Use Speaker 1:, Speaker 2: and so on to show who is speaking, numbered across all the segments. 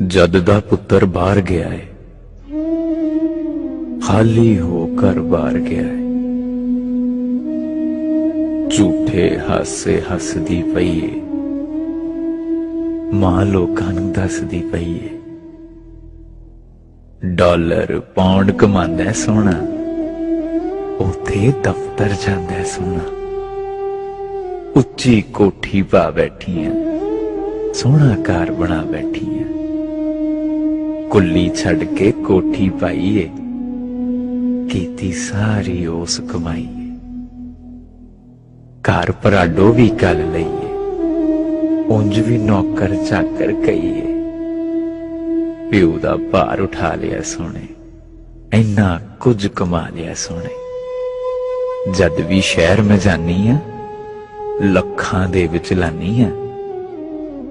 Speaker 1: जद दा पुत्तर बाहर गया है, खाली होकर बाहर गया है। झूठे हासे हसदी पई है, मां लोकां नूं दसदी पई है। डॉलर पाउंड कमांदा है सोना, उथे दफ्तर जांदा है सोना। उच्ची कोठी पा बैठी है, सोहना घर बना बैठी है। कुल्ली छड़ के कोठी पाई है, कीती सारी उस कमाई है। घर पराडो भी गल लई है, उंज भी नौकर चाकर कई है। प्यो दा भार उठा लिया सोने, इन्ना कुछ कमा लिया सोने। जद भी शहर में जानी आ, लखां दे विच लानी आ।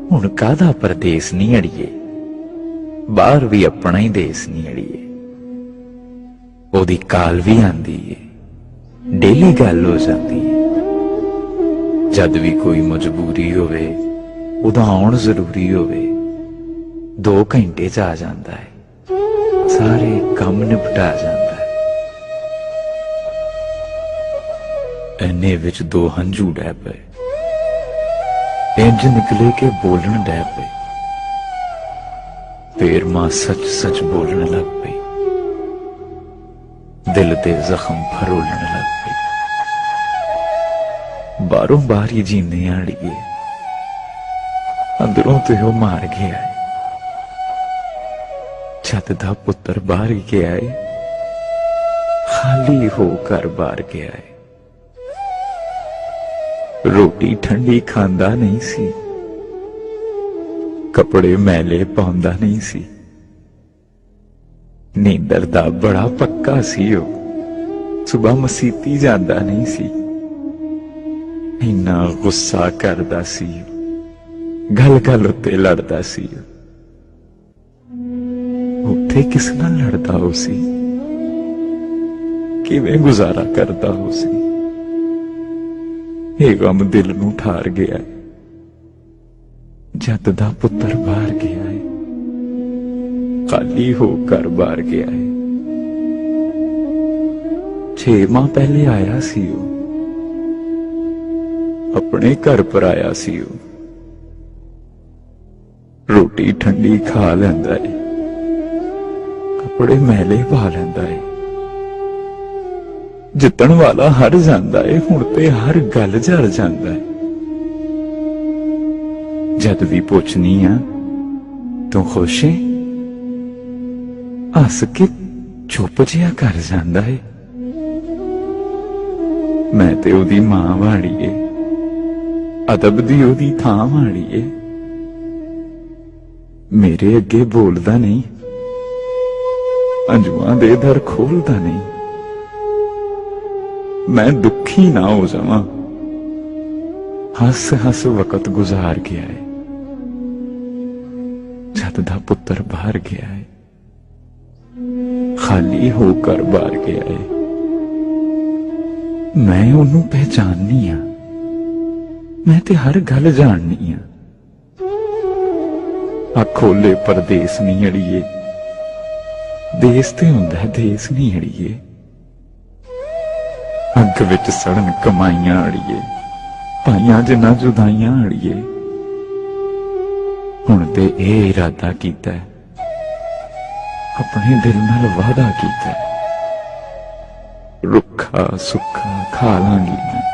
Speaker 1: हुण कादा परदेस नहीं अड़िए, बाहर भी अपना ही देश नहीं अड़िए। ओदी काल भी आंदी है, डेली गल हो जाती है। जद भी कोई मजबूरी होवे, उदा आउण जरूरी होवे, 2 घंटे च आ जांदा है, सारे काम निपटा जांदा है। इन्ने विच 2 हंझू डै पे, इंज निकले के बोलन डै पे। फिर मां सच सच बोलने लग पई, दिल दे जख्म फरोलने लग पई। बारों बार ही जींदे आड़िए, अंदरों तो वो मार गया है। जद दा पुत्र बाहर गया है, खाली होकर बाहर गया है। रोटी ठंडी खांदा नहीं सी, कपड़े मैले पाउंदा नहीं सी। नींदर दा बड़ा पक्का सी ओ, सुबह मसीती जांदा नहीं सी। इन्ना गुस्सा करदा सी, गल गल उत्ते लड़दा सी। उत्थे किस नाल लड़दा हो सी, किवें गुजारा करदा हो सी। ये गम दिल नूं ठार गया है। जद दा पुत्र बाहर गया है, खाली होकर बाहर गया है। 6 माह पहले आया सी वो, अपने घर पर आया सी वो। रोटी ठंडी खा लैंदा है, कपड़े मैले पा लैंदा है। जितन वाला हर जांदा है, हुण ते हर गल जर जांदा है। जद भी पूछनी आ, तू खुश है, हस के चुप जिहा कर जांदा है। मैं ते ओदी मां वाली है, अदब दी ओदी थां वाली है। मेरे अगे बोलदा नहीं, अंजुआं दे दर खोलदा नहीं। मैं दुखी ना हो जावां, हस हस वक्त गुजार गया है। जद दा पुत्र बाहर गया है, खाली होकर बाहर गया है। मैं उन्होंने पहचाननी आ, मैं ते हर गल जाननी आ। आ खोले परदेस नहीं अड़िए, देस ते हुंदा है देस नहीं अड़िए। अग विच सड़न कमाइयां अड़िए, पाइयां जिन्ना जुदाइयां अड़िए। हुण ते ए इरादा कीता है, अपने दिल नाल वादा कीता है, रुखा सुखा खा लांगी मैं,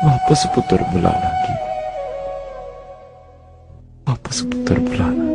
Speaker 1: वापस पुत्र बुला लांगी, वापस पुत्र बुला लांगी।